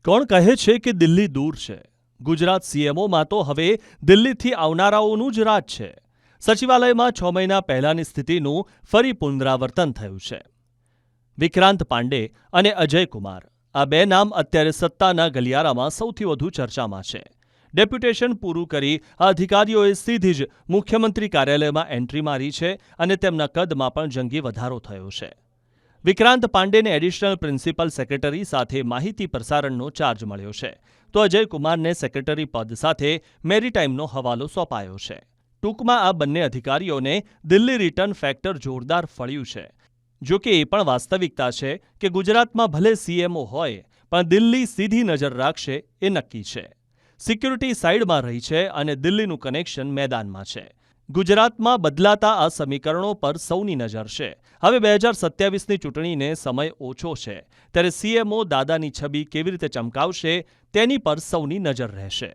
કોણ કહે છે કે દિલ્હી દૂર છે? ગુજરાત સીએમઓમાં તો હવે દિલ્હીથી આવનારાઓનું જ રાજ છે. સચિવાલયમાં 6 મહિના પહેલાની સ્થિતિનું ફરી પુનરાવર્તન થયું છે. વિક્રાંત પાંડે અને અજય કુમાર, આ બે નામ અત્યારે સત્તાના ગલિયારામાં સૌથી વધુ ચર્ચામાં છે. ડેપ્યુટેશન પૂરું કરી આ અધિકારીઓએ સીધી જ મુખ્યમંત્રી કાર્યાલયમાં એન્ટ્રી મારી છે અને તેમના કદમાં પણ જંગી વધારો થયો છે. વિક્રાંત પાંડેને એડિશનલ પ્રિન્સિપલ સેક્રેટરી સાથે માહિતી પ્રસારણનો ચાર્જ મળ્યો છે, તો અજય કુમારને સેક્રેટરી પદ સાથે મેરીટાઈમનો હવાલો સોંપાયો છે. ટૂંકમાં આ બંને અધિકારીઓને દિલ્હી રિટર્ન ફેક્ટર જોરદાર ફળ્યું છે. જો કે એ પણ વાસ્તવિકતા છે કે ગુજરાતમાં ભલે સીએમઓ હોય, પણ દિલ્હી સીધી નજર રાખશે એ નક્કી છે. સિક્યુરિટી સાઇડમાં રહી છે અને દિલ્હીનું કનેક્શન મેદાનમાં છે. ગુજરાતમાં બદલાતા આ સમીકરણો પર સૌની નજર છે. હવે 2027ની ચૂંટણીને સમય ઓછો છે, ત્યારે સીએમઓ દાદાની છબી કેવી રીતે ચમકાવશે તેની પર સૌની નજર રહેશે.